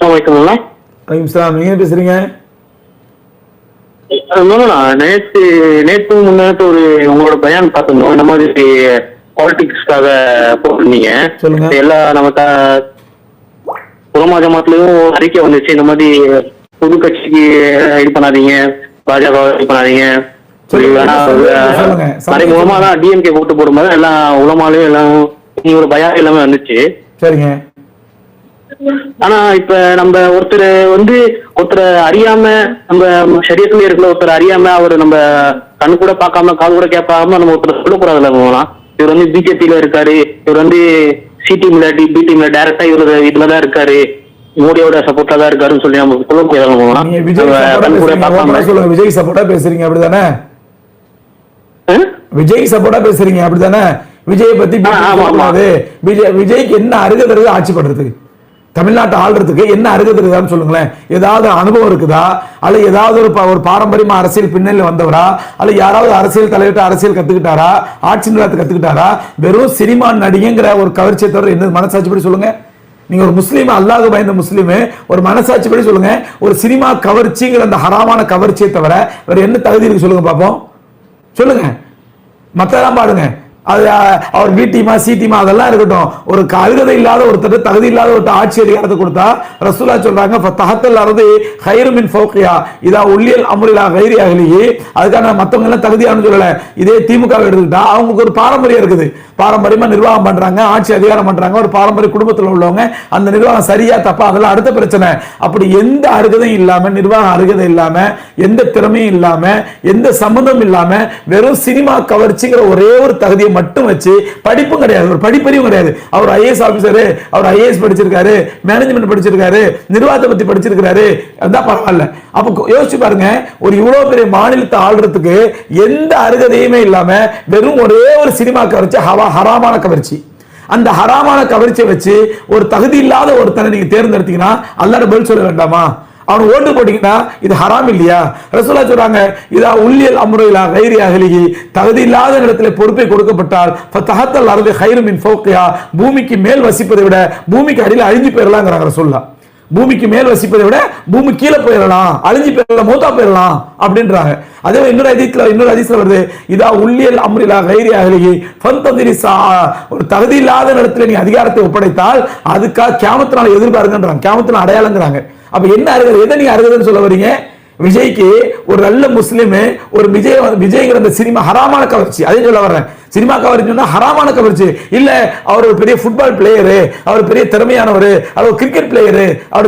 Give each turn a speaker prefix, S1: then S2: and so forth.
S1: அஸ்ஸலாமு அலைக்கும்ண்ணா.
S2: வலைக்கும் சலாம். நீங்க பேசுறீங்க?
S1: நேற்று முன்னாடி ஒரு உங்களோட பயான் பார்த்துருந்தோம். இந்த மாதிரி பாலிடிக்ஸ்க்காக போட்டிருந்தீங்க.
S2: சொல்லுங்க.
S1: எல்லா நம்ம புறமா ஜமாத்துலயும் அறிக்கை வந்துச்சு, இந்த மாதிரி புது கட்சிக்கு இது பண்ணாதீங்க, பாஜக இது பண்ணாதீங்க. மறைமுகமா தான் டிஎம்கே ஓட்டு போடும்போது எல்லாம் உலமாலையும் எல்லாம் ஒரு பயம் எல்லாமே வந்துச்சு.
S2: சரிங்க.
S1: ஆனா இப்ப நம்ம ஒருத்தர் அறியாம, நம்ம சரியத்துல இருக்கிற ஒருத்தர் அறியாம, அவர் நம்ம கண்ணு கூட பார்க்காம காது கூட கேட்காம நம்ம ஒருத்தர் சொல்லக்கூடாதுல போகலாம். இவர் பிஜேபியில இருக்காரு, இவர் சி டீம்ல பி டீம்ல டைரக்டா இவரு இதுலதான் இருக்காரு, மோடியோட சப்போர்ட்ல தான் இருக்காருன்னு சொல்லி நம்ம சொல்ல முடியாது போகலாம்.
S2: விஜய் சப்போர்ட்டா பேசுறீங்க அப்படிதானே? விஜய் சப்போர்ட்டா பேசுறீங்க அப்படிதானே? விஜயை பத்தி விஜய்க்கு என்ன அருகதை இருக்கு ஆட்சி பண்றதுக்கு, தமிழ்நாட்டை ஆள்றதுக்கு என்ன அருகதை இருக்குதான்னு சொல்லுங்களேன். ஏதாவது அனுபவம் இருக்குதா, அல்ல ஏதாவது ஒரு பாரம்பரியமா அரசியல் பின்னணி வந்தவரா, அல்ல யாராவது அரசியல் தலைவர்கிட்ட அரசியல் கத்துக்கிட்டாரா, ஆட்சி நிலையத்தை கத்துக்கிட்டாரா? வெறும் சினிமா நடிகைங்கிற ஒரு கவர்ச்சியை தவிர என்ன மனசாட்சிப்படி சொல்லுங்க. நீங்க ஒரு முஸ்லீம், அல்லாஹ்வுக்கு பயந்த முஸ்லீம், ஒரு மனசாட்சிப்படி சொல்லுங்க. ஒரு சினிமா கவர்ச்சிங்கிற அந்த ஹராமான கவர்ச்சியை தவிர வேற என்ன தகுதி இருக்கு சொல்லுங்க பாப்போம். சொல்லுங்க. மத்தெல்லாம் பாருங்க, அது அவர் பி டீமா சி டீமா அதெல்லாம் இருக்கட்டும். ஒரு அருகதை இல்லாத ஒருத்தர், தகுதி இல்லாத ஒரு ஆட்சி அதிகாரத்தை கொடுத்தா ரசூலா சொல்றாங்க ஃபதஹத்தல் அர்து கைரு மின் ஃபௌகியா இதா உல்லியல் அம்ரிலா கைரி அஹ்லிஹி. அதுக்கான மத்தவங்க எல்லாம் தகுதியானு சொல்லல. இதே திமுக எடுத்துக்கிட்டா அவங்களுக்கு ஒரு பாரம்பரியம் இருக்குது, பாரம்பரியமா நிர்வாகம் பண்றாங்க, ஆட்சி அதிகாரம் பண்றாங்க, ஒரு பாரம்பரிய குடும்பத்தில் உள்ளவங்க. அந்த நிர்வாகம் சரியா தப்பா அதெல்லாம் அடுத்த பிரச்சனை. அப்படி எந்த அருகதையும் இல்லாம, நிர்வாக அருகதை இல்லாம, எந்த திறமையும் இல்லாம, எந்த சம்பந்தம் இல்லாம, வெறும் சினிமா கவர்ச்சிங்கிற ஒரே ஒரு தகுதியை மட்டும் வச்சு, படிப்பும் கிடையாது, ஒரு படிப்பறிவும் கிடையாது. அவர் ஐஏஎஸ் ஆபீசர், அவர் ஐஏஎஸ் படிச்சிருக்காரு, மேனேஜ்மெண்ட் படிச்சிருக்காரு, நிர்வாகத்தை பத்தி படிச்சிருக்காரு, அதான் பரவாயில்ல. அப்ப யோசிச்சு பாருங்க, ஒரு இவ்வளவு பெரிய மாநிலத்தை ஆள்றதுக்கு எந்த அருகதையுமே இல்லாம வெறும் ஒரே ஒரு சினிமா கவர்ச்சி, ஹராமான கவர்ச்சி. அந்த ஹராமான கவர்ச்சியை வச்சு ஒரு தகுதி இல்லாத ஒருத்தனை நீங்க தேர்ந்தெடுத்தீங்கன்னா அல்லாஹ் பதில் சொல்ல வேண்டாமா? அவன் ஓட்டு போட்டீங்கன்னா இது ஹராம் இல்லையா? ரசூலுல்லாஹ் சொல்றாங்க இதா உல்லியல் அம்ருலா கைரி அஹ்லிஹி, தகுதி இல்லாத இடத்துல பொறுப்பை கொடுக்கப்பட்டால் ஃபதஹத்தல் அர்து கைரு மின் ஃபௌகியா, பூமிக்கு மேல் வசிப்பதை விட பூமிக்கு அடியில் அழிஞ்சு போயிடலாம்ங்கறாங்க ரசூலுல்லாஹ். பூமிக்கு மேல் வசிப்பதை விட பூமி கீழே போயிடலாம், அழிஞ்சு போயிடலாம், மூத்தா போயிடலாம் அப்படின்றாங்க. அதே இன்னொரு ஹதீஸ்ல வருது இதா உல்லியல் அம்ரிலா கைரி அஹ்லிஹி ஃபந்ததிரி சா, ஒரு தகுதி இல்லாத இடத்துல நீ அதிகாரத்தை ஒப்படைத்தால் அதுக்காக கியாமத் நாளை எதிர்பாருங்கன்றாங்க, கியாமத் நாள் அடையாளங்கறாங்க. அப்ப என்ன அருகதை, எதை நீங்க அருகதைன்னு சொல்ல வரீங்க? விஜய்க்கு ஒரு நல்ல முஸ்லிம், ஒரு விஜய்ங்கிற அந்த சினிமா ஹராமான கவர்ச்சி, அதே சொல்ல வர்றேன். சினிமா கவர்ச்சி ஹராமான கவர்ச்சி இல்ல. அவர் ஒரு பெரிய ஃபுட்பால் பிளேயரு, அவர் பெரிய திறமையானவர், அவர் கிரிக்கெட் பிளேயரு, அவர்